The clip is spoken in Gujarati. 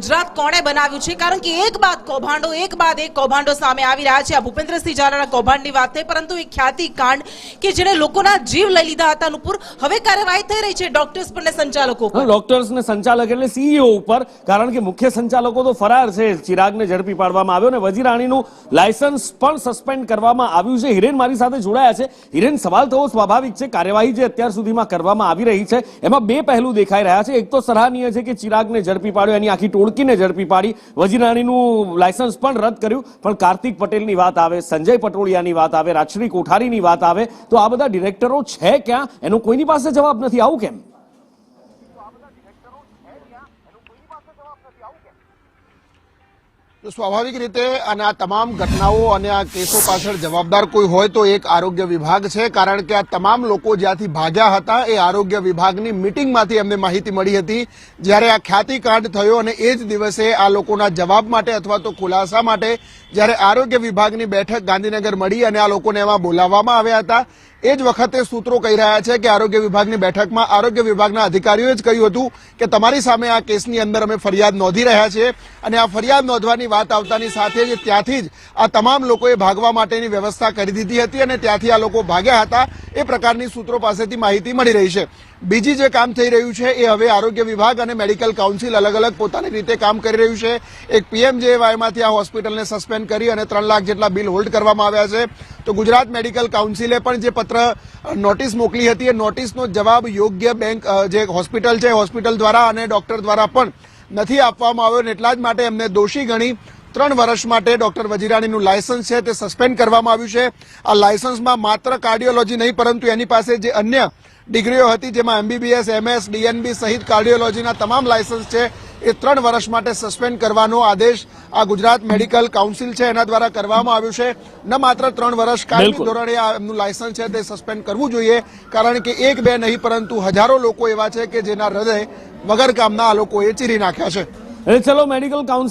ગુજરાત કોણે બનાવ્યું છે? કારણ કે એક બાદ એક કૌભાંડો સામે આવી રહ્યા છે। આ ભૂપેન્દ્રસિંહ ઝાલાના કૌભાંડની વાત થઈ, પરંતુ એક ખ્યાતિ કાંડ કે જેને લોકોના જીવ લઈ લીધા હતા નુપુર, હવે કાર્યવાહી થઈ રહી છે ડોક્ટર્સ પર ને સંચાલકો પર। ડોક્ટર્સ ને સંચાલક એટલે સીઈઓ ઉપર, કારણ કે મુખ્ય સંચાલકો તો ફરાર છે। ચિરાગને ઝડપી પાડવામાં આવ્યો અને વજીરાણીનું લાયસન્સ પણ સસ્પેન્ડ કરવામાં આવ્યું છે। હિરેન મારી સાથે જોડાયા છે। હિરેન, સવાલ થવો સ્વાભાવિક છે, કાર્યવાહી જે અત્યાર સુધીમાં કરવામાં આવી રહી છે એમાં બે પહેલું દેખાઈ રહ્યા છે। એક તો સરાહનીય છે કે ચિરાગને ઝડપી પાડ્યો, એની આખી ટોળકીને ઝડપી પાડી, વજીરાણીનું લાયસન્સ પણ રદ કર્યું, પણ કાર્તિક પટેલની વાત આવે, સંજય પટોળિયાની વાત આવે, રાજશ્રી કોઠારીની વાત આવે તો આ બધા ડિરેક્ટરો છે ક્યાં? એનો કોઈની પાસે જવાબ નથી। આવું કેમ? તો સ્વાભાવિક રીતે અને આ તમામ ઘટનાઓ અને આ કેસો પાછળ જવાબદાર કોઈ હોય તો એક આરોગ્ય વિભાગ છે, કારણ કે આ તમામ લોકો જ્યાંથી ભાગ્યા હતા એ આરોગ્ય વિભાગની મિટિંગમાંથી એમને માહિતી મળી હતી જ્યારે આ ખ્યાતિકાંડ થયો, અને એ જ દિવસે આ લોકોના જવાબ માટે અથવા તો ખુલાસા માટે જ્યારે આરોગ્ય વિભાગની બેઠક ગાંધીનગર મળી અને આ લોકોને એમાં બોલાવવામાં આવ્યા હતા, એ જ વખતે સૂત્રો કહી રહ્યા છે કે આરોગ્ય વિભાગની બેઠકમાં આરોગ્ય વિભાગના અધિકારીઓએ જ કહ્યું હતું કે તમારી સામે આ કેસની અંદર અમે ફરિયાદ નોંધી રહ્યા છીએ, અને આ ફરિયાદ નોંધવાની વાત આવતાની સાથે જ ત્યાંથી જ આ તમામ લોકોએ ભાગવા માટેની વ્યવસ્થા કરી દીધી હતી અને ત્યાંથી આ લોકો ભાગ્યા હતા, એ પ્રકારની સૂત્રો પાસેથી માહિતી મળી રહી છે। બીજી જે કામ થઈ રહ્યું છે એ હવે આરોગ્ય વિભાગ અને મેડિકલ કાઉન્સિલ અલગ અલગ પોતાની રીતે કામ કરી રહ્યું છે। એક પીએમજેએવાયમાંથી આ હોસ્પિટલને સસ્પેન્ડ કરી અને 3 લાખ જેટલા બિલ હોલ્ડ કરવામાં આવ્યા છે। તો ગુજરાત મેડિકલ કાઉન્સિલે પણ જે પત્ર નોટિસ મોકલી હતી એ નોટિસનો જવાબ યોગ્ય બેંક જે હોસ્પિટલ છે હોસ્પિટલ દ્વારા અને ડોક્ટર દ્વારા પણ નથી આપવામાં આવ્યો, અને એટલા જ માટે એમને દોષી ગણી 3 વર્ષ માટે ડોક્ટર વજીરાણીનું લાયસન્સ છે તે સસ્પેન્ડ કરવામાં આવ્યું છે। આ લાયસન્સમાં માત્ર કાર્ડિયોલોજી નહીં પરંતુ એની પાસે જે અન્ય ડિગ્રીઓ હતી જેમાં એમબીબીએસ, એમએસ, ડીએનબી સહિત કાર્ડિયોલોજીના તમામ લાયસન્સ છે એ 3 વર્ષ માટે સસ્પેન્ડ કરવાનો આદેશ આ ગુજરાત મેડિકલ કાઉન્સિલ છે એના દ્વારા કરવામાં આવ્યું છે। ન માત્ર 3 વર્ષ કાયમી ધોરણે આ એમનું લાયસન્સ છે તે સસ્પેન્ડ કરવું જોઈએ, કારણ કે 1-2 નહીં પરંતુ હજારો લોકો એવા છે કે જેના હૃદય વગર કામના આ લોકોએ ચીરી નાખ્યા છે। ચલો, મેડિકલ કાઉન્સિલ